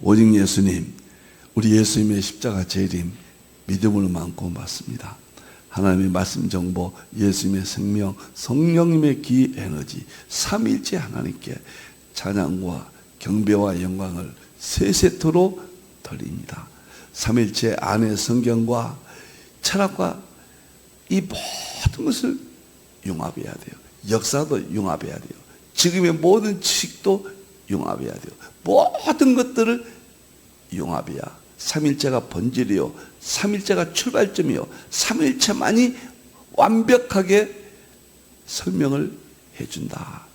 오직 예수님, 우리 예수님의 십자가 재림 믿음으로 많고 맞습니다. 하나님의 말씀 정보, 예수님의 생명, 성령님의 기 에너지, 삼위일체 하나님께 찬양과 경배와 영광을 세 세트로 드립니다. 삼위일체 안에 성경과 철학과 이 모든 것을 융합해야 돼요. 역사도 융합해야 돼요. 지금의 모든 지식도 융합해야 돼요. 모든 것들을 융합해야 삼일체가 본질이요, 삼일체가 출발점이요, 삼일체만이 완벽하게 설명을 해준다.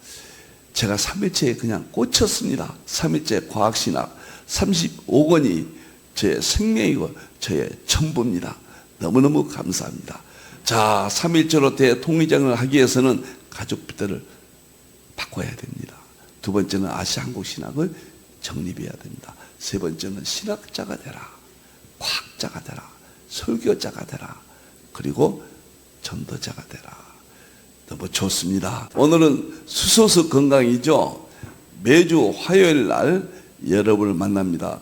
제가 삼일체에 그냥 꽂혔습니다. 삼일체 과학신학 35권이 제 생명이고 저의 전부입니다. 너무너무 감사합니다. 자, 삼일체로 대통의장을 하기 위해서는 가족들을 바꿔야 됩니다. 두 번째는 아시아 한국 신학을 정립해야 됩니다. 세 번째는 신학자가 되라, 과학자가 되라, 설교자가 되라, 그리고 전도자가 되라. 너무 좋습니다. 오늘은 수소수 건강이죠. 매주 화요일 날 여러분을 만납니다.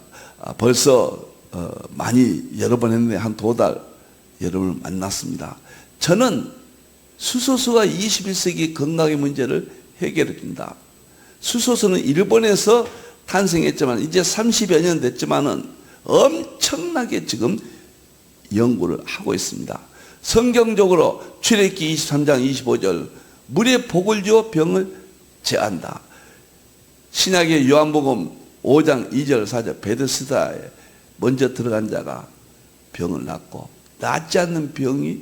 벌써 많이 여러 번 했는데 한 2달 여러분을 만났습니다. 저는 수소수가 21세기 건강의 문제를 해결해 준다. 수소수는 일본에서 탄생했지만 이제 30여 년 됐지만은 엄청나게 지금 연구를 하고 있습니다. 성경적으로 출애굽기 23장 25절 물에 복을 주어 병을 제한다. 신약의 요한복음 5장 2절 4절 베데스다에 먼저 들어간 자가 병을 낫고 낫지 않는 병이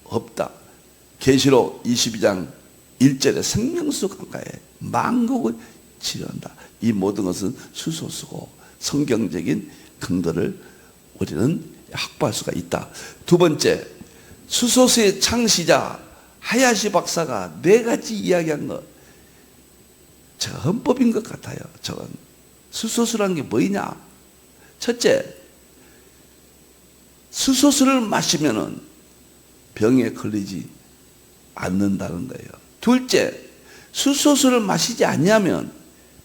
없다. 계시록 22장 1절에 생명수 강가에 만국을 치료한다. 이 모든 것은 수소수고 성경적인 근거를 우리는 확보할 수가 있다. 두 번째, 수소수의 창시자 하야시 박사가 4가지 이야기한 것, 제가 헌법인 것 같아요. 저건 수소수란 게 뭐냐? 첫째, 수소수를 마시면은 병에 걸리지 않는다는 거예요. 둘째, 수소수를 마시지 않냐면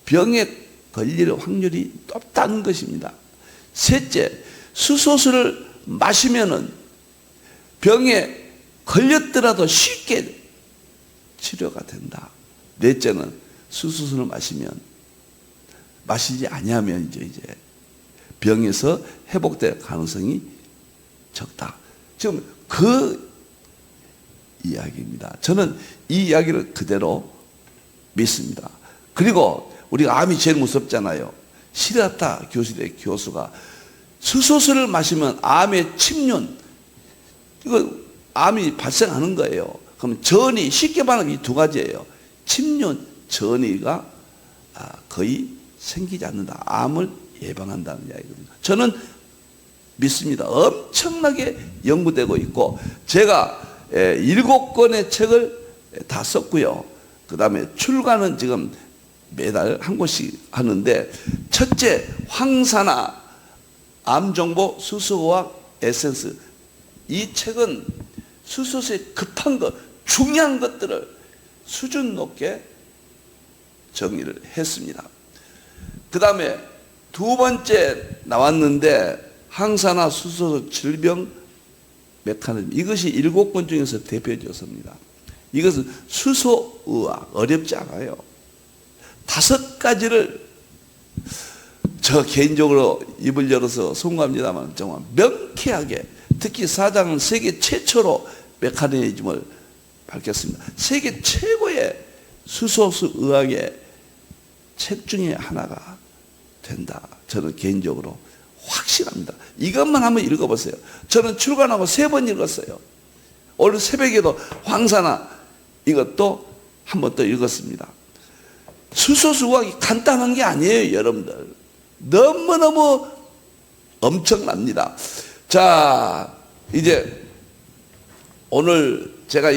병에 걸릴 확률이 높다는 것입니다. 셋째, 수소수를 마시면은 병에 걸렸더라도 쉽게 치료가 된다. 넷째는 수소수를 마시지 않냐면 이제 병에서 회복될 가능성이 적다. 지금 그 이야기입니다. 저는 이 이야기를 그대로 믿습니다. 그리고 우리가 암이 제일 무섭잖아요. 시라타 교수의 교수가 수소수를 마시면 암의 침륜, 이거 암이 발생하는 거예요. 그럼 전이, 쉽게 말하면 이 2가지예요. 침륜, 전이가 거의 생기지 않는다. 암을 예방한다는 이야기거든요. 저는 믿습니다. 엄청나게 연구되고 있고, 제가 7권의 책을 다 썼고요. 그 다음에 출간은 지금 매달 한 권씩 하는데, 첫째, 황산화 암정보 수소화학 에센스. 이 책은 수소수의 급한 것, 중요한 것들을 수준 높게 정리를 했습니다. 그 다음에 2번째 나왔는데, 항산화 수소수 질병 메커니즘. 이것이 7권 중에서 대표적입니다. 이것은 수소의학, 어렵지 않아요. 5가지를 저 개인적으로 입을 열어서 송구합니다만 정말 명쾌하게, 특히 4장은 세계 최초로 메커니즘을 밝혔습니다. 세계 최고의 수소수 의학의 책 중에 하나가 된다. 저는 개인적으로 확실합니다. 이것만 한번 읽어보세요. 저는 출간하고 3번 읽었어요. 오늘 새벽에도 황산화 이것도 한 번 또 읽었습니다. 수소수 의학이 간단한 게 아니에요, 여러분들. 너무너무 엄청납니다. 자, 이제 오늘 제가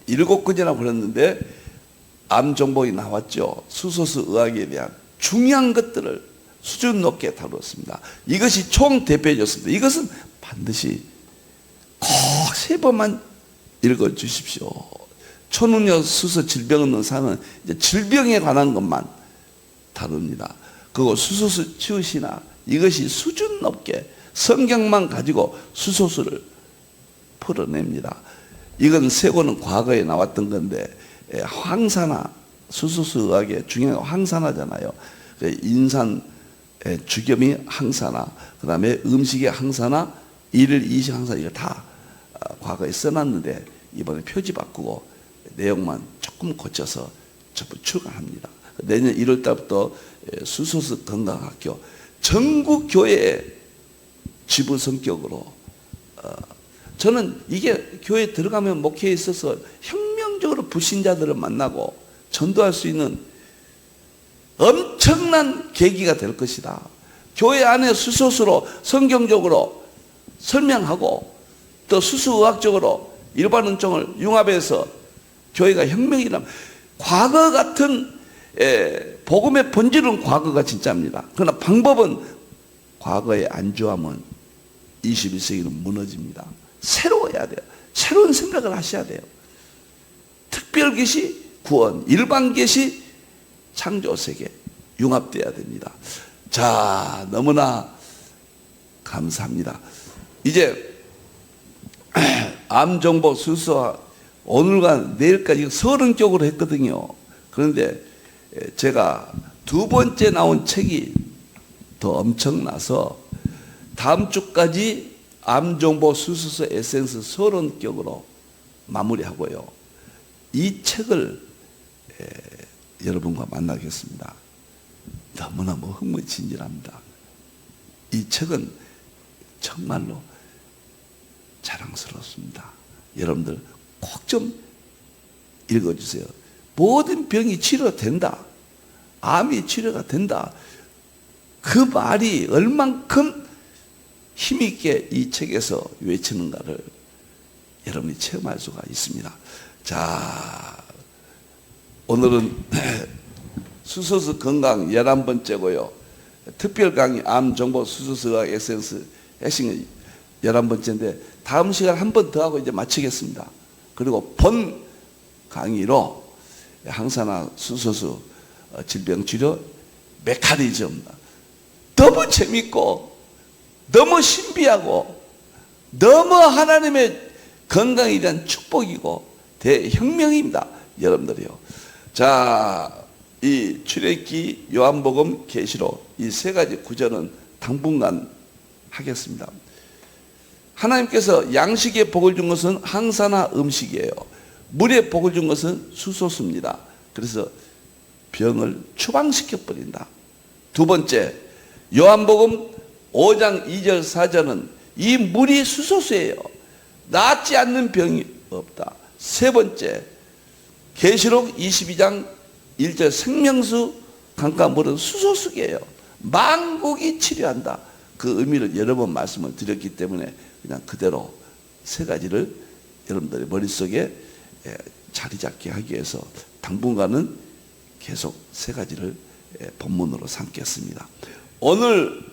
7권이나 보냈는데 암 정보가 나왔죠. 수소수 의학에 대한 중요한 것들을 수준 높게 다루었습니다. 이것이 총 대표였습니다. 이것은 반드시 꼭 3번만 읽어주십시오. 초능력 수소 질병 없는 사는 이제 질병에 관한 것만 다룹니다. 그리고 수소수 치우시나 이것이 수준 높게 성경만 가지고 수소수를 풀어냅니다. 이건 세고는 과거에 나왔던 건데 황산화, 수소수 의학의 중요한 황산화잖아요. 인산 주겸이 항산화, 그 다음에 음식의 항산화, 일일 이식 항산화, 이거 다 과거에 써놨는데 이번에 표지 바꾸고 내용만 조금 고쳐서 전부 출간합니다. 내년 1월 달부터 수소수 건강학교 전국 교회 지부 성격으로 저는 이게 교회에 들어가면 목회에 있어서 혁명적으로 불신자들을 만나고 전도할 수 있는 엄청난 계기가 될 것이다. 교회 안에 수소수로 성경적으로 설명하고 또 수수의학적으로 일반 은총을 융합해서 교회가 혁명이라면 과거 같은 복음의 본질은 과거가 진짜입니다. 그러나 방법은 과거에 안주하면 21세기는 무너집니다. 새로워야 돼요. 새로운 생각을 하셔야 돼요. 특별 계시 구원, 일반 계시 창조세계 융합돼야 됩니다. 자, 너무나 감사합니다. 이제 암정보 수수화 오늘과 내일까지 서론적으로 했거든요. 그런데 제가 두 번째 나온 책이 더 엄청나서 다음 주까지 암정보 수수수 에센스 서론격으로 마무리하고요. 이 책을 여러분과 만나겠습니다. 너무너무 흥미진진합니다. 이 책은 정말로 자랑스럽습니다. 여러분들 꼭 좀 읽어주세요. 모든 병이 치료된다. 암이 치료가 된다. 그 말이 얼만큼 힘있게 이 책에서 외치는가를 여러분이 체험할 수가 있습니다. 자, 오늘은 수소수 건강 11번째고요. 특별 강의 암정보 수소수 의학 에센스 핵심 11번째인데 다음 시간 한 번 더 하고 이제 마치겠습니다. 그리고 본 강의로 항산화 수소수 질병치료 메커니즘 너무 재밌고 너무 신비하고 너무 하나님의 건강에 대한 축복이고 대혁명입니다. 여러분들이요. 자, 이 출애굽기, 요한복음, 계시록 이 세 가지 구절은 당분간 하겠습니다. 하나님께서 양식의 복을 준 것은 항산화 음식이에요. 물의 복을 준 것은 수소수입니다. 그래서 병을 추방시켜 버린다. 두 번째, 요한복음 5장 2절 4절은 이 물이 수소수예요. 낫지 않는 병이 없다. 세 번째, 계시록 22장 1절 생명수 강가 물은 수소수예요. 만국이 치료한다. 그 의미를 여러 번 말씀을 드렸기 때문에 그냥 그대로 세 가지를 여러분들의 머릿속에 자리 잡게 하기 위해서 당분간은 계속 세 가지를 본문으로 삼겠습니다. 오늘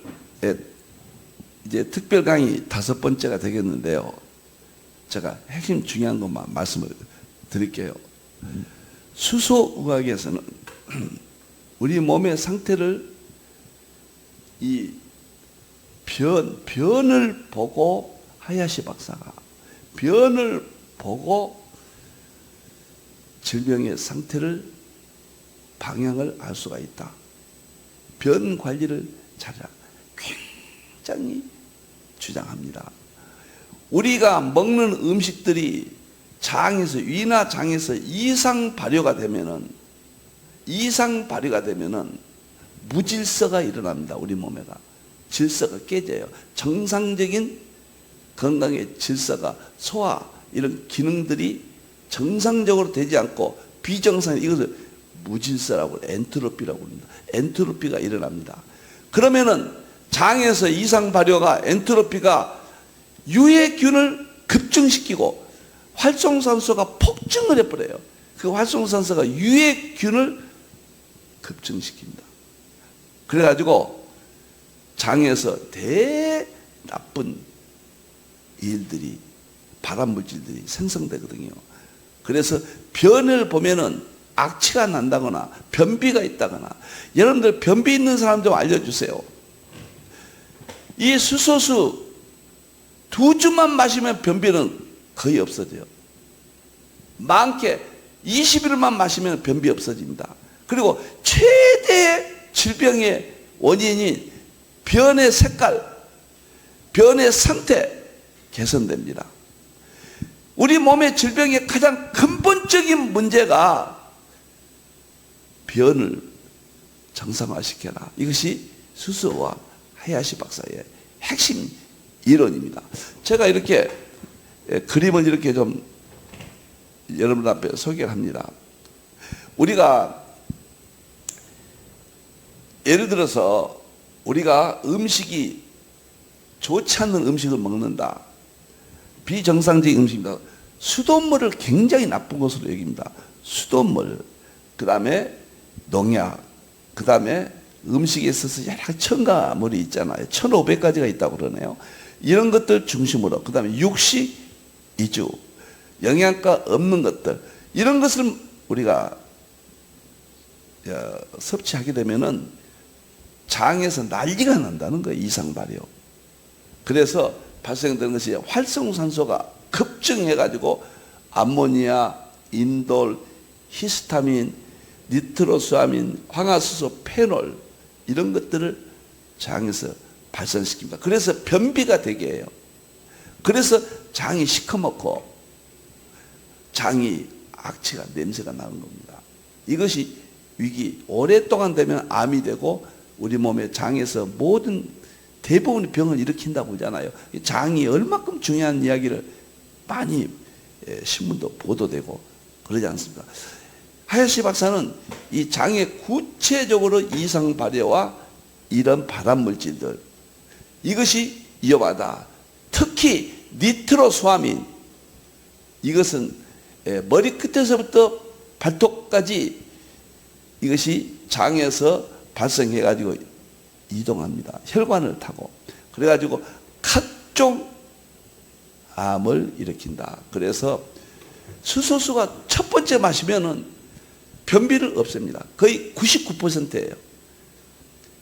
이제 특별 강의 5번째가 되겠는데요. 제가 핵심 중요한 것만 말씀을 드릴게요. 수소의학에서는 우리 몸의 상태를 이 변을 보고 하야시 박사가 변을 보고 질병의 상태를 방향을 알 수가 있다. 변 관리를 잘해라. 굉장히 주장합니다. 우리가 먹는 음식들이 장에서 위나 장에서 이상 발효가 되면은 무질서가 일어납니다. 우리 몸에가 질서가 깨져요. 정상적인 건강의 질서가 소화 이런 기능들이 정상적으로 되지 않고 비정상 이것을 무질서라고 엔트로피라고 합니다. 엔트로피가 일어납니다. 그러면은 장에서 이상 발효가 엔트로피가 유해균을 급증시키고 활성산소가 폭증을 해버려요. 그 활성산소가 유해균을 급증시킵니다. 그래가지고 장에서 나쁜 일들이 발암물질들이 생성되거든요. 그래서 변을 보면은 악취가 난다거나 변비가 있다거나, 여러분들 변비 있는 사람 좀 알려주세요. 이 수소수 2주만 마시면 변비는 거의 없어져요. 많게 20일만 마시면 변비 없어집니다. 그리고 최대의 질병의 원인인 변의 색깔, 변의 상태 개선됩니다. 우리 몸의 질병의 가장 근본적인 문제가 변을 정상화시켜라. 이것이 수소와 하야시 박사의 핵심 이론입니다. 제가 이렇게 그림을 이렇게 좀 여러분 앞에 소개를 합니다. 우리가 예를 들어서 우리가 음식이 좋지 않는 음식을 먹는다. 비정상적인 음식입니다. 수돗물을 굉장히 나쁜 것으로 여깁니다. 수돗물, 그 다음에 농약, 그 다음에 음식에 있어서 여러 가지 첨가물이 있잖아요. 1500가지가 있다고 그러네요. 이런 것들 중심으로, 그 다음에 육식 위주, 영양가 없는 것들, 이런 것을 우리가 섭취하게 되면은 장에서 난리가 난다는 거예요. 이상 발효. 그래서 발생되는 것이 활성산소가 급증해가지고 암모니아, 인돌, 히스타민, 니트로수아민, 황화수소, 페놀, 이런 것들을 장에서 발생시킵니다. 그래서 변비가 되게 해요. 그래서 장이 시커멓고 장이 악취가, 냄새가 나는 겁니다. 이것이 위기, 오랫동안 되면 암이 되고 우리 몸의 장에서 모든 대부분의 병을 일으킨다고 하잖아요. 장이 얼마큼 중요한 이야기를 많이 신문도 보도되고 그러지 않습니까? 하야시 박사는 이 장의 구체적으로 이상 발효와 이런 발암물질들, 이것이 위험하다. 특히 니트로수아민, 이것은 머리끝에서부터 발톱까지 이것이 장에서 발생해가지고 이동합니다. 혈관을 타고. 그래가지고 각종 암을 일으킨다. 그래서 수소수가 첫 번째 마시면은 변비를 없앱니다. 거의 99%예요.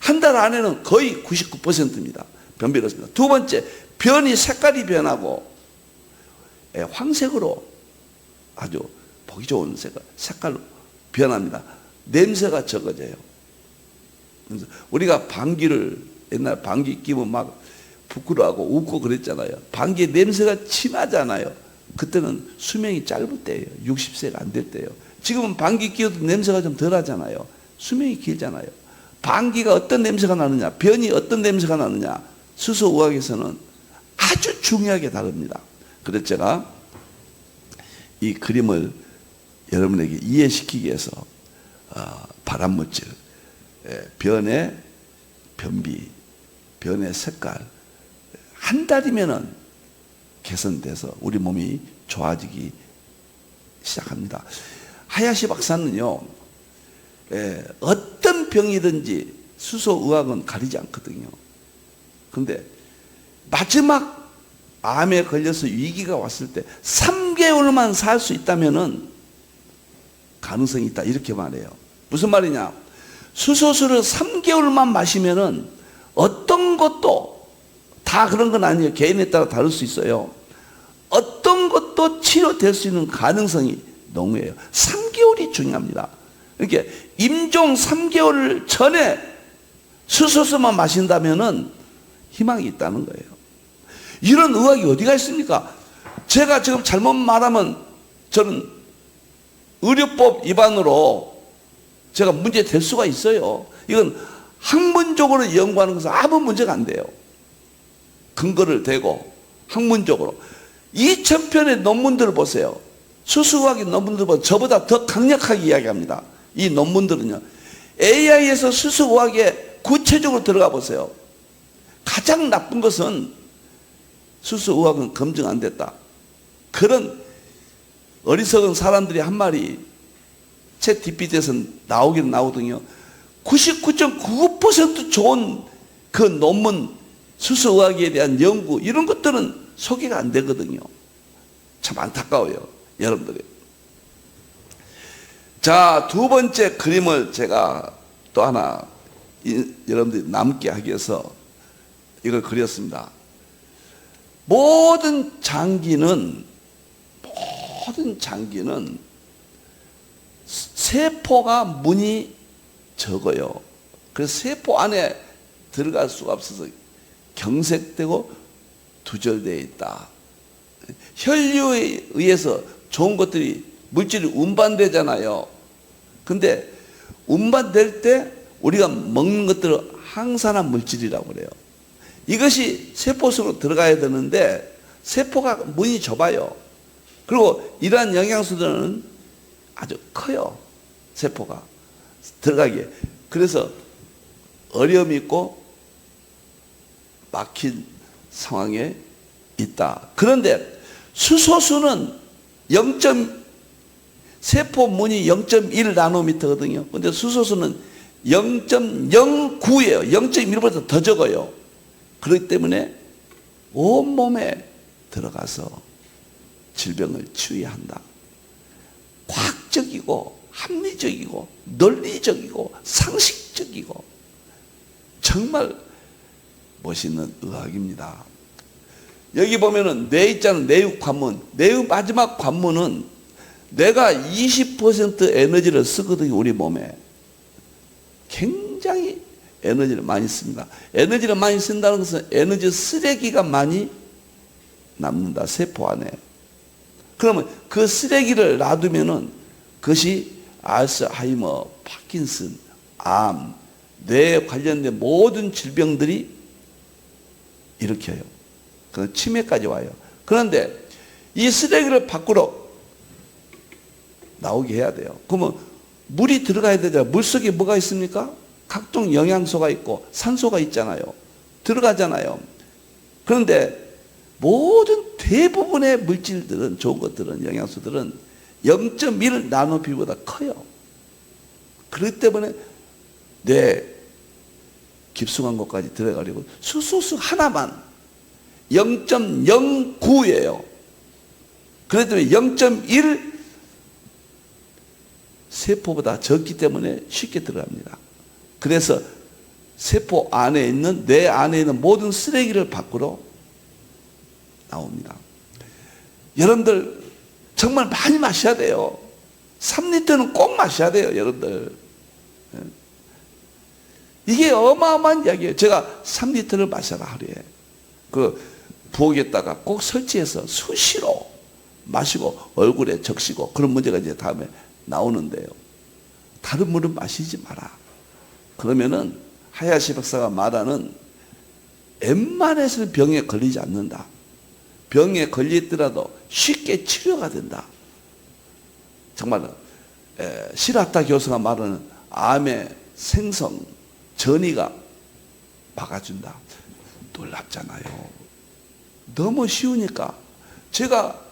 한 달 안에는 거의 99%입니다. 변비를 없습니다. 두 번째, 변이 색깔이 변하고 황색으로 아주 보기 좋은 색깔로 변합니다. 냄새가 적어져요. 그래서 우리가 방귀를, 옛날 방귀 끼면 막 부끄러워하고 웃고 그랬잖아요. 방귀의 냄새가 진하잖아요. 그때는 수명이 짧을 때예요. 60세가 안 될 때예요. 지금은 방귀 끼어도 냄새가 좀 덜 하잖아요. 수명이 길잖아요. 방귀가 어떤 냄새가 나느냐, 변이 어떤 냄새가 나느냐, 수소의학에서는 아주 중요하게 다릅니다. 그래서 제가 이 그림을 여러분에게 이해시키기 위해서 발암물질, 변의 변비, 변의 색깔, 한 달이면은 개선돼서 우리 몸이 좋아지기 시작합니다. 하야시 박사는요, 어떤 병이든지 수소의학은 가리지 않거든요. 근데 마지막 암에 걸려서 위기가 왔을 때 3개월만 살 수 있다면은 가능성이 있다, 이렇게 말해요. 무슨 말이냐? 수소수를 3개월만 마시면은 어떤 것도 다 그런 건 아니에요. 개인에 따라 다를 수 있어요. 어떤 것도 치료될 수 있는 가능성이 농후해요. 3개월이 중요합니다. 그러니까 임종 3개월 전에 수소수만 마신다면은 희망이 있다는 거예요. 이런 의학이 어디가 있습니까? 제가 지금 잘못 말하면 저는 의료법 위반으로 제가 문제 될 수가 있어요. 이건 학문적으로 연구하는 것은 아무 문제가 안 돼요. 근거를 대고 학문적으로 2000편의 논문들을 보세요. 수소의학의 논문들 보면 저보다 더 강력하게 이야기합니다. 이 논문들은요, AI에서 수소의학에 구체적으로 들어가 보세요. 가장 나쁜 것은 수소의학은 검증 안 됐다. 그런 어리석은 사람들이 한 말이 챗 GPT에서 나오긴 나오거든요. 99.99% 좋은 그 논문, 수소의학에 대한 연구, 이런 것들은 소개가 안 되거든요. 참 안타까워요, 여러분들이. 자, 두 번째 그림을 제가 또 하나 여러분들이 남게 하기 위해서 이걸 그렸습니다. 모든 장기는 세포가 문이 적어요. 그래서 세포 안에 들어갈 수가 없어서 경색되고 두절되어 있다. 혈류에 의해서 좋은 것들이 물질이 운반되잖아요. 근데 운반될 때 우리가 먹는 것들은 항산화 물질이라고 그래요. 이것이 세포 속으로 들어가야 되는데 세포가 문이 좁아요. 그리고 이러한 영양소들은 아주 커요. 세포가 들어가기에. 그래서 어려움이 있고 막힌 상황에 있다. 그런데 수소수는 세포 문이 0.1 나노미터거든요. 근데 수소수는 0.09예요. 0.1보다 더 적어요. 그렇기 때문에 온몸에 들어가서 질병을 치유해야 한다. 과학적이고 합리적이고 논리적이고 상식적이고 정말 멋있는 의학입니다. 여기 보면은 뇌 있잖아요. 뇌의 관문. 뇌의 마지막 관문은 뇌가 20% 에너지를 쓰거든요. 우리 몸에. 굉장히 에너지를 많이 씁니다. 에너지를 많이 쓴다는 것은 에너지 쓰레기가 많이 남는다. 세포 안에. 그러면 그 쓰레기를 놔두면은 그것이 알츠하이머, 파킨슨, 암, 뇌에 관련된 모든 질병들이 일으켜요. 그 치매까지 와요. 그런데 이 쓰레기를 밖으로 나오게 해야 돼요. 그러면 물이 들어가야 되잖아요. 물 속에 뭐가 있습니까? 각종 영양소가 있고 산소가 있잖아요. 들어가잖아요. 그런데 모든 대부분의 물질들은, 좋은 것들은, 영양소들은 0.1 나노비보다 커요. 그렇기 때문에 뇌 깊숙한 곳까지 들어가려고 수소수 하나만 0.09예요. 그렇기 때문에 0.1 세포보다 적기 때문에 쉽게 들어갑니다. 그래서 세포 안에 있는, 뇌 안에 있는 모든 쓰레기를 밖으로 나옵니다. 여러분들 정말 많이 마셔야 돼요. 3리터는 꼭 마셔야 돼요, 여러분들. 이게 어마어마한 이야기예요. 제가 3리터를 마셔라 하루에. 그 부엌에다가 꼭 설치해서 수시로 마시고 얼굴에 적시고 그런 문제가 이제 다음에 나오는데요. 다른 물은 마시지 마라. 그러면은 하야시 박사가 말하는 웬만해서는 병에 걸리지 않는다. 병에 걸리더라도 쉽게 치료가 된다. 정말 시라타 교수가 말하는 암의 생성 전이가 막아준다. 놀랍잖아요. 너무 쉬우니까. 제가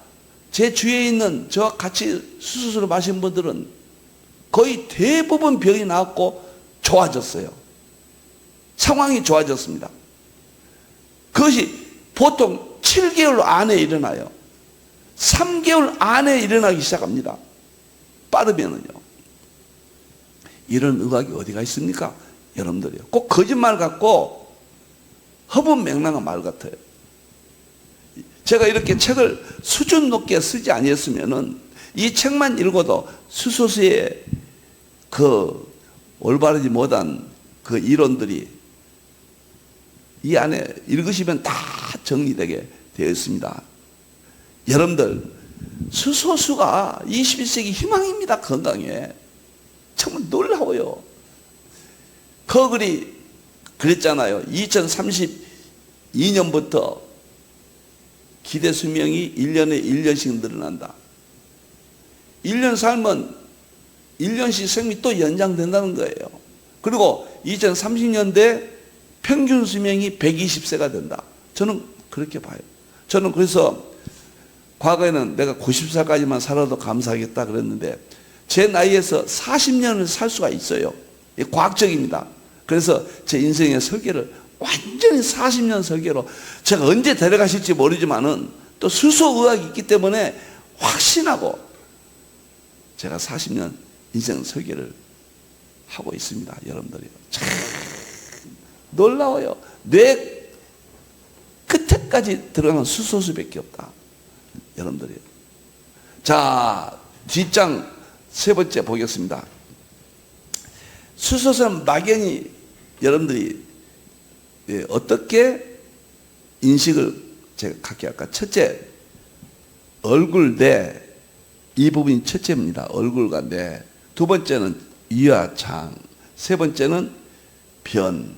제 주위에 있는 저와 같이 수술을 마신 분들은 거의 대부분 병이 나았고 좋아졌어요. 상황이 좋아졌습니다. 그것이 보통 7개월 안에 일어나요. 3개월 안에 일어나기 시작합니다. 빠르면은요. 이런 의학이 어디가 있습니까? 여러분들이요. 꼭 거짓말 같고 허분맹랑한 말 같아요. 제가 이렇게 책을 수준 높게 쓰지 아니었으면은 이 책만 읽어도 수소수의 그 올바르지 못한 그 이론들이 이 안에 읽으시면 다 정리되게 되어 있습니다. 여러분들, 수소수가 21세기 희망입니다. 건강에. 정말 놀라워요. 허글이 그랬잖아요. 2032년부터 기대 수명이 1년에 1년씩 늘어난다. 1년 살면 1년씩 생명이 또 연장된다는 거예요. 그리고 2030년대 평균 수명이 120세가 된다. 저는 그렇게 봐요. 저는 그래서 과거에는 내가 90살까지만 살아도 감사하겠다 그랬는데 제 나이에서 40년을 살 수가 있어요. 과학적입니다. 그래서 제 인생의 설계를 완전히 40년 설계로 제가 언제 데려가실지 모르지만은 또 수소의학이 있기 때문에 확신하고 제가 40년 인생 설계를 하고 있습니다. 여러분들이요. 참 놀라워요. 뇌 끝에까지 들어가는 수소수밖에 없다. 여러분들이요. 자, 뒷장 세 번째 보겠습니다. 수소수는 막연히 여러분들이 어떻게 인식을 제가 갖게 할까? 첫째, 얼굴, 뇌. 이 부분이 첫째입니다. 얼굴과 뇌. 두 번째는 이와 장. 세 번째는 변.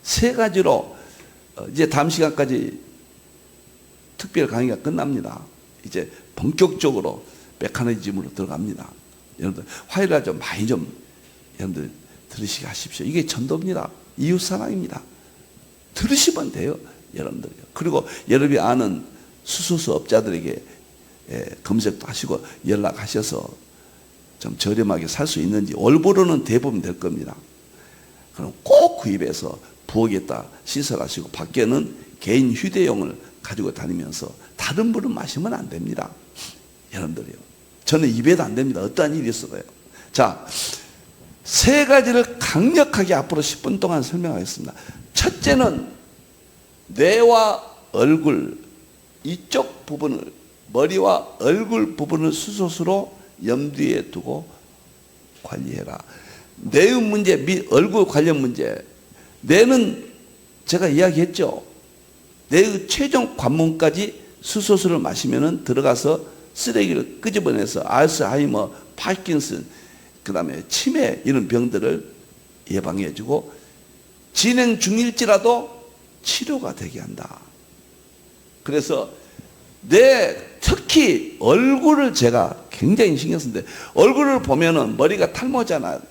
세 가지로 이제 다음 시간까지 특별 강의가 끝납니다. 이제 본격적으로 메커니즘으로 들어갑니다. 여러분들 화요일날 좀 많이 좀 여러분들 들으시게 하십시오. 이게 전도입니다. 이웃사랑입니다. 들으시면 돼요. 여러분들요. 그리고 여러분이 아는 수소수 업자들에게 검색도 하시고 연락하셔서 좀 저렴하게 살 수 있는지 올보로는 대부분 될 겁니다. 그럼 꼭 구입해서 부엌에다 시설하시고 밖에는 개인 휴대용을 가지고 다니면서 다른 물은 마시면 안 됩니다. 여러분들이요. 저는 입에도 안 됩니다. 어떠한 일이 있어도요. 자, 세 가지를 강력하게 앞으로 10분 동안 설명하겠습니다. 첫째는 뇌와 얼굴 이쪽 부분을 머리와 얼굴 부분을 수소수로 염두에 두고 관리해라. 뇌의 문제 및 얼굴 관련 문제. 뇌는 제가 이야기했죠. 뇌의 최종 관문까지 수소수를 마시면 들어가서 쓰레기를 끄집어내서 알츠하이머, 파킨슨, 그 다음에 치매 이런 병들을 예방해주고 진행 중일지라도 치료가 되게 한다. 그래서 특히 얼굴을 제가 굉장히 신경 쓰는데 얼굴을 보면은 머리가 탈모잖아요.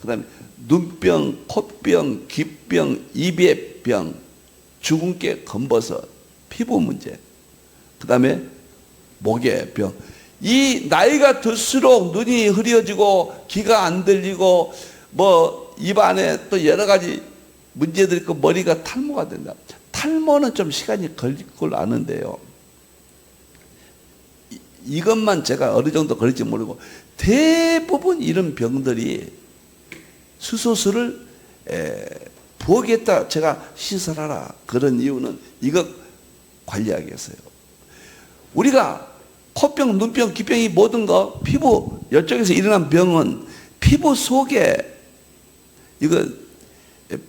그 다음에 눈병, 콧병, 귓병, 입의 병, 주근깨, 검버섯, 피부 문제, 그 다음에 목의 병. 이 나이가 들수록 눈이 흐려지고 귀가 안 들리고 뭐 입 안에 또 여러 가지 문제들이 있고 머리가 탈모가 된다. 탈모는 좀 시간이 걸릴 걸 아는데요. 이것만 제가 어느 정도 걸릴지 모르고 대부분 이런 병들이 수소수를 부엌에다 제가 시설하라. 그런 이유는 이것 관리하기 위해서요. 우리가 코병, 눈병, 귀병이 모든 거 피부 이쪽에서 일어난 병은 피부 속에 이거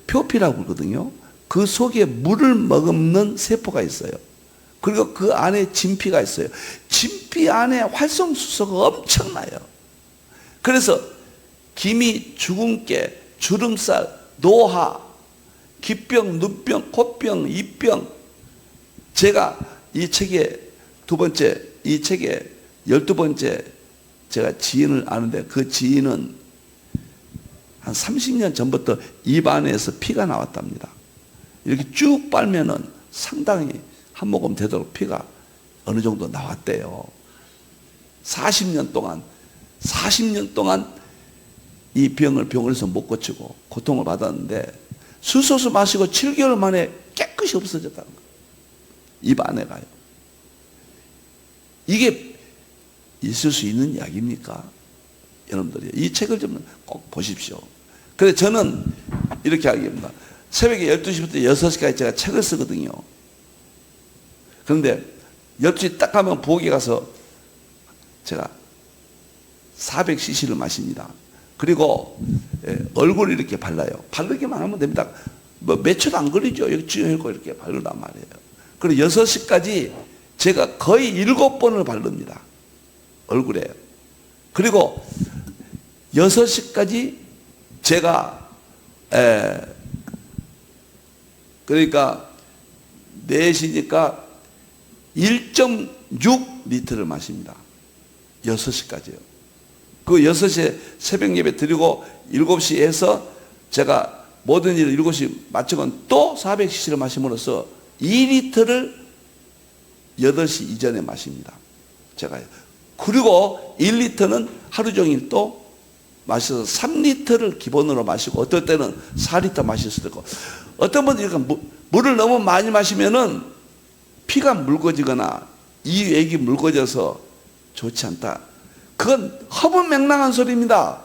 표피라고 그러거든요. 그 속에 물을 머금는 세포가 있어요. 그리고 그 안에 진피가 있어요. 진피 안에 활성수소가 엄청나요. 그래서 기미, 주근깨, 주름살, 노화, 귀병, 눈병, 콧병, 입병. 제가 이 책에 두 번째, 이 책에 12번째 제가 지인을 아는데 그 지인은 한 30년 전부터 입 안에서 피가 나왔답니다. 이렇게 쭉 빨면은 상당히 한 모금 되도록 피가 어느 정도 나왔대요. 40년 동안 이 병을 병원에서 못 고치고 고통을 받았는데 수소수 마시고 7개월 만에 깨끗이 없어졌다는 거예요. 입 안에 가요. 이게 있을 수 있는 약입니까? 여러분들이 이 책을 좀 꼭 보십시오. 그래서 저는 이렇게 하겠습니다. 새벽에 12시부터 6시까지 제가 책을 쓰거든요. 그런데 12시 딱 가면 부엌에 가서 제가 400cc를 마십니다. 그리고 얼굴 이렇게 발라요. 바르기만 하면 됩니다. 뭐 몇 초도 안 걸리죠. 여기 쥐어놓고 이렇게 바르란 말이에요. 그리고 6시까지 제가 거의 7번을 바릅니다. 얼굴에. 그리고 6시까지 제가 그러니까 4시니까 1.6리터를 마십니다. 6시까지요. 그 6시에 새벽 예배 드리고 7시에 해서 제가 모든 일을 7시 마치고 또 400cc를 마심으로써 2리터를 8시 이전에 마십니다. 제가요. 그리고 1리터는 하루 종일 또 마셔서 3리터를 기본으로 마시고 어떨 때는 4리터 마실 수도 있고 어떤 분들이 물을 너무 많이 마시면은 피가 묽어지거나 이액이 묽어져서 좋지 않다. 그건 허무맹랑한 소리입니다.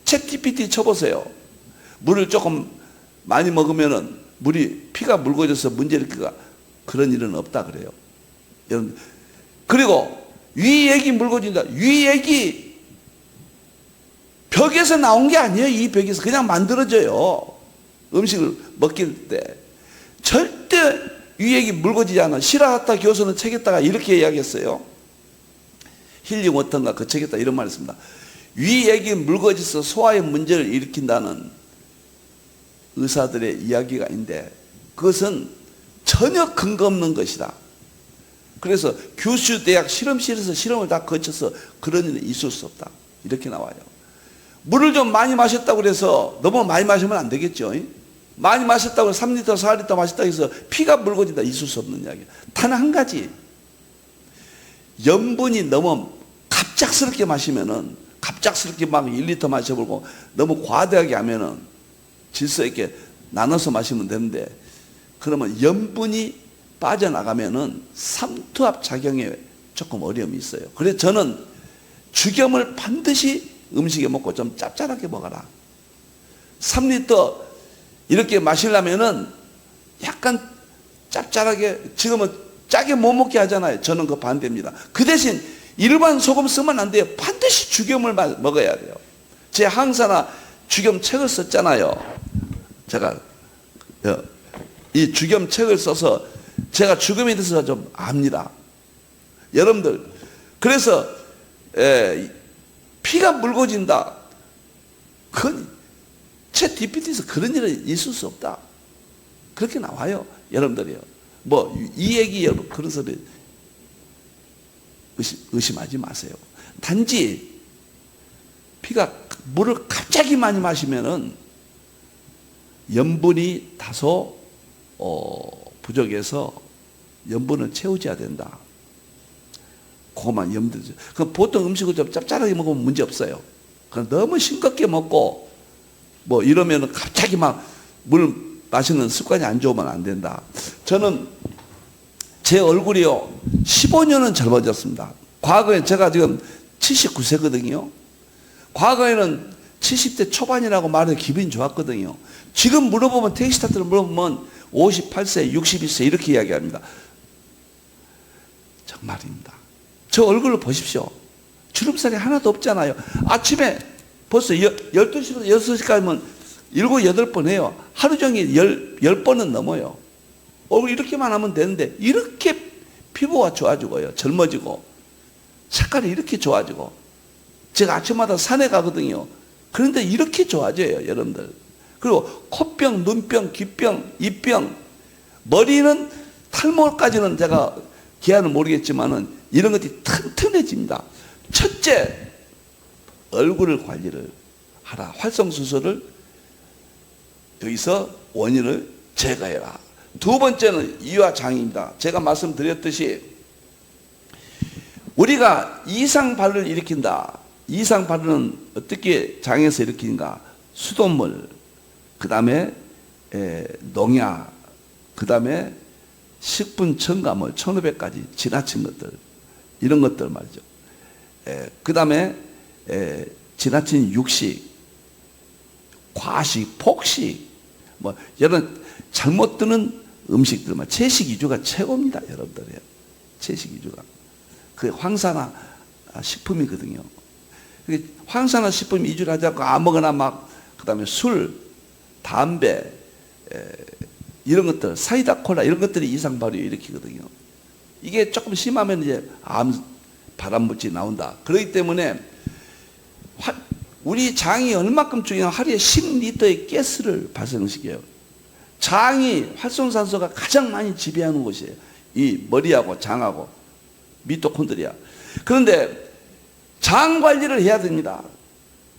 챗 GPT 쳐보세요. 물을 조금 많이 먹으면은 물이 피가 묽어져서 문제 일으키가 그런 일은 없다 그래요. 여러분, 그리고 위액이 묽어진다. 위액이 벽에서 나온 게 아니에요. 이 벽에서 그냥 만들어져요. 음식을 먹길 때 절대 위액이 묽어지지 않아. 시라하타 교수는 책에다가 이렇게 이야기했어요. 힐링 워터인가 그 책에다 이런 말을 했습니다. 위액이 묽어져서 소화에 문제를 일으킨다는 의사들의 이야기가 있는데 그것은 전혀 근거 없는 것이다. 그래서 규슈 대학 실험실에서 실험을 다 거쳐서 그런 일은 있을 수 없다. 이렇게 나와요. 물을 좀 많이 마셨다고 그래서 너무 많이 마시면 안 되겠죠. 많이 마셨다고 3리터, 4리터 마셨다고 해서 피가 묽어진다. 있을 수 없는 이야기예요. 단 한 가지. 염분이 너무 갑작스럽게 마시면은 갑작스럽게 막 1리터 마셔보고 너무 과대하게 하면은 질서 있게 나눠서 마시면 되는데 그러면 염분이 빠져나가면은 삼투압 작용에 조금 어려움이 있어요. 그래서 저는 죽염을 반드시 음식에 먹고 좀 짭짤하게 먹어라. 3리터 이렇게 마시려면은 약간 짭짤하게 지금은 짜게 못 먹게 하잖아요. 저는 그 반대입니다. 그 대신 일반 소금 쓰면 안 돼요. 반드시 죽염을 먹어야 돼요. 제 항사나 죽염 책을 썼잖아요. 제가 이 죽염 책을 써서 제가 죽음에 대해서 좀 압니다. 여러분들 그래서 피가 묽어진다. 그건 챗 GPT에서 그런 일은 있을 수 없다. 그렇게 나와요. 여러분들이요. 뭐 이 얘기 여러분 그런 소리 의심하지 마세요. 단지 피가 물을 갑자기 많이 마시면은 염분이 다소 부족해서 염분을 채워줘야 된다. 그것만 염두죠. 그럼 보통 음식을 좀 짭짤하게 먹으면 문제 없어요. 그럼 너무 싱겁게 먹고 뭐 이러면 갑자기 막 물 마시는 습관이 안 좋으면 안 된다. 저는 제 얼굴이요 15년은 젊어졌습니다. 과거에 제가 지금 79세거든요. 과거에는 70대 초반이라고 말해서 기분이 좋았거든요. 지금 물어보면 택시 타트를 물어보면 58세, 61세 이렇게 이야기합니다. 정말입니다. 저 얼굴을 보십시오. 주름살이 하나도 없잖아요. 아침에 벌써 12시부터 6시까지면 7, 8번 해요. 하루 종일 10번은 넘어요. 얼굴 이렇게만 하면 되는데 이렇게 피부가 좋아지고요. 젊어지고 색깔이 이렇게 좋아지고 제가 아침마다 산에 가거든요. 그런데 이렇게 좋아져요. 여러분들. 그리고 코병, 눈병, 귀병, 입병 머리는 탈모까지는 제가 기한은 모르겠지만은 이런 것들이 튼튼해집니다. 첫째, 얼굴 관리를 하라. 활성수소를 여기서 원인을 제거해라. 두 번째는 이와 장입니다. 제가 말씀드렸듯이 우리가 이상발을 일으킨다. 이상발은 어떻게 장에서 일으키는가? 수돗물, 그 다음에 농약, 그 다음에 식품 첨가물 1500가지 지나친 것들 이런 것들 말이죠. 그 다음에 지나친 육식, 과식, 폭식 뭐 이런 잘못 드는 음식들만 채식 위주가 최고입니다. 여러분들이요. 채식 위주가 그 황산화 식품이거든요. 황산화 식품 위주로 하지 않고 아무거나 막 그다음에 술, 담배 이런 것들, 사이다, 콜라 이런 것들이 이상 발효 일으키거든요. 이게 조금 심하면 이제 암 발암물질이 나온다. 그렇기 때문에 우리 장이 얼마큼 중요한 하루에 10리터의 가스를 발생시켜요. 장이 활성산소가 가장 많이 지배하는 곳이에요. 이 머리하고 장하고 미토콘드리아. 그런데 장 관리를 해야 됩니다.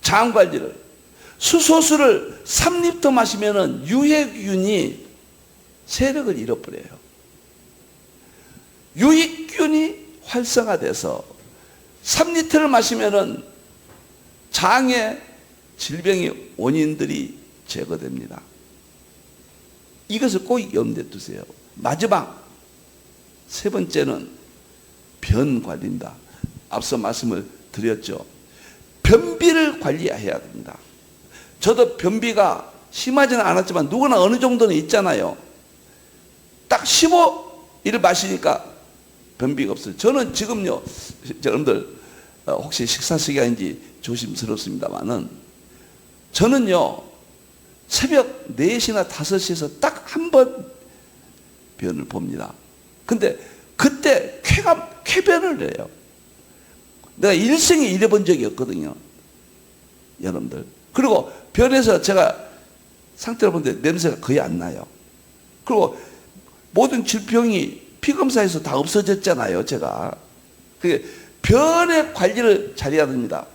장 관리를. 수소수를 3리터 마시면은 유해균이 세력을 잃어버려요. 유익균이 활성화돼서 3리터를 마시면은 장의 질병의 원인들이 제거됩니다. 이것을 꼭 염두에 두세요. 마지막 세 번째는 변 관리입니다. 앞서 말씀을 드렸죠. 변비를 관리해야 됩니다. 저도 변비가 심하지는 않았지만 누구나 어느 정도는 있잖아요. 딱 15일 마시니까 변비가 없어요. 저는 지금요, 여러분들 혹시 식사 시간인지 조심스럽습니다만은 저는요 새벽 4시나 5시에서 딱 한 번 변을 봅니다. 근데 그때 쾌변을 해요. 내가 일생에 이래본 적이 없거든요, 여러분들. 그리고 변에서 제가 상태를 보는데 냄새가 거의 안 나요. 그리고 모든 질병이 피검사에서 다 없어졌잖아요, 제가. 변의 관리를 잘해야 됩니다.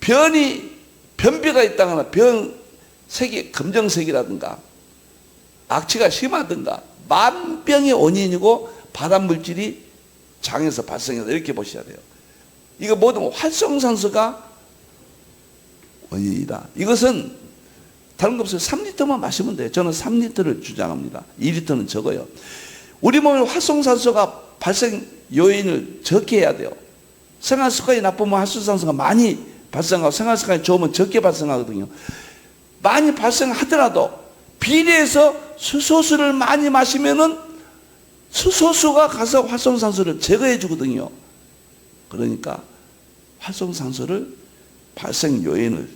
변비가 있다거나 변색이 검정색이라든가 악취가 심하든가 만병의 원인이고 발암물질이 장에서 발생해서 이렇게 보셔야 돼요. 이거 모든 활성산소가 원인이다. 이것은 다른 거 없어요. 3리터만 마시면 돼요. 저는 3리터를 주장합니다. 2리터는 적어요. 우리 몸에 활성산소가 발생 요인을 적게 해야 돼요. 생활습관이 나쁘면 활성산소가 많이 발생하고 생활습관이 좋으면 적게 발생하거든요. 많이 발생하더라도 비례해서 수소수를 많이 마시면은 수소수가 가서 활성산소를 제거해 주거든요. 그러니까 활성산소를 발생 요인을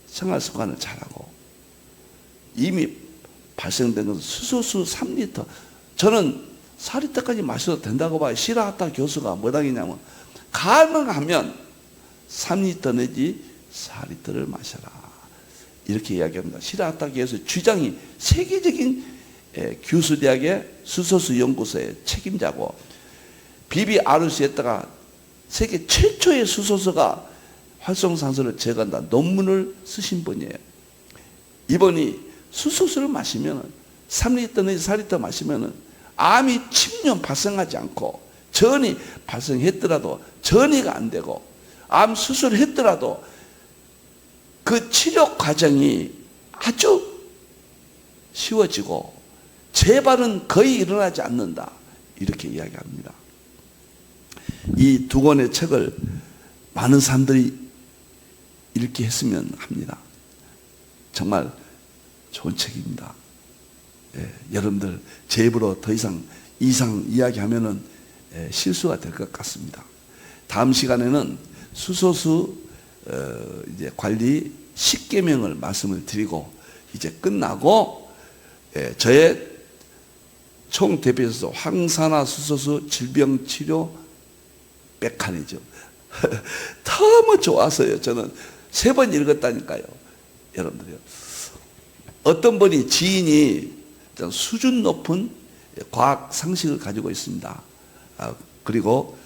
생활습관을 잘하고 이미 발생된 것은 수소수 3리터, 저는 4리터까지 마셔도 된다고 봐요. 시라하타 교수가 뭐라 했냐면 가능하면 3리터 내지 4리터를 마셔라, 이렇게 이야기합니다. 시라하타 교수 주장이 세계적인 규수대학의 수소수 연구소의 책임자고 BBRC에다가 세계 최초의 수소수가 활성산소를 제거한다 논문을 쓰신 분이에요. 이분이 수소수를 마시면 3리터 내지 4리터 마시면 암이 침륜 발생하지 않고 전이 발생했더라도 전이가 안 되고 암 수술을 했더라도 그 치료 과정이 아주 쉬워지고 재발은 거의 일어나지 않는다, 이렇게 이야기합니다. 이 두 권의 책을 많은 사람들이 읽게 했으면 합니다. 정말 좋은 책입니다. 여러분들 제 입으로 더 이상 이야기하면은 실수가 될 것 같습니다. 다음 시간에는 수소수 이제 관리 10계명을 말씀을 드리고 이제 끝나고 저의 총 대표에서 황산화 수소수 질병 치료 메커니즘 너무 좋아서요. 저는 3번 읽었다니까요, 여러분들요. 어떤 분이 지인이 수준 높은 과학 상식을 가지고 있습니다. 그리고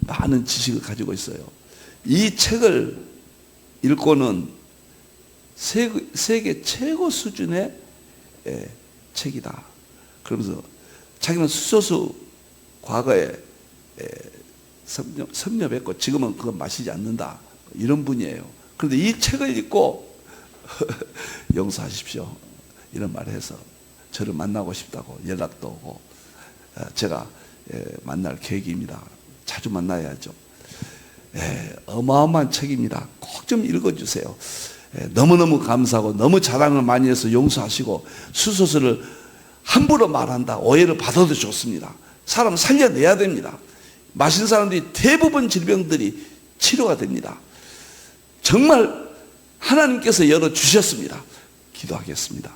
많은 지식을 가지고 있어요. 이 책을 읽고는 세계 최고 수준의 책이다. 그러면서 자기는 수소수 과거에 섭렵했고 지금은 그거 마시지 않는다, 이런 분이에요. 그런데 이 책을 읽고 용서하십시오, 이런 말을 해서 저를 만나고 싶다고 연락도 오고 제가 만날 계획입니다. 자주 만나야죠. 어마어마한 책입니다. 꼭 좀 읽어주세요. 너무너무 감사하고 너무 자랑을 많이 해서 용서하시고 수소수를 함부로 말한다, 오해를 받아도 좋습니다. 사람 살려내야 됩니다. 마신 사람들이 대부분 질병들이 치료가 됩니다. 정말 하나님께서 열어주셨습니다. 기도하겠습니다.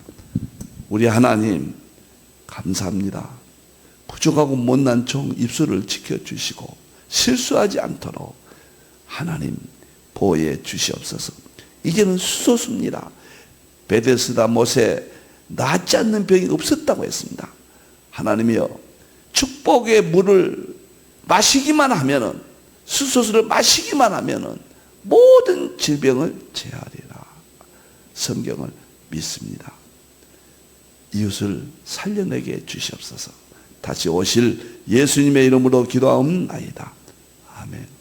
우리 하나님 감사합니다. 부족하고 못난 종 입술을 지켜주시고 실수하지 않도록 하나님 보호해 주시옵소서. 이제는 수소수입니다. 베데스다 못에 낫지 않는 병이 없었다고 했습니다. 하나님이여, 축복의 물을 마시기만 하면은, 수소수를 마시기만 하면은 모든 질병을 제하리라. 성경을 믿습니다. 이웃을 살려내게 주시옵소서. 다시 오실 예수님의 이름으로 기도하옵나이다. 아멘.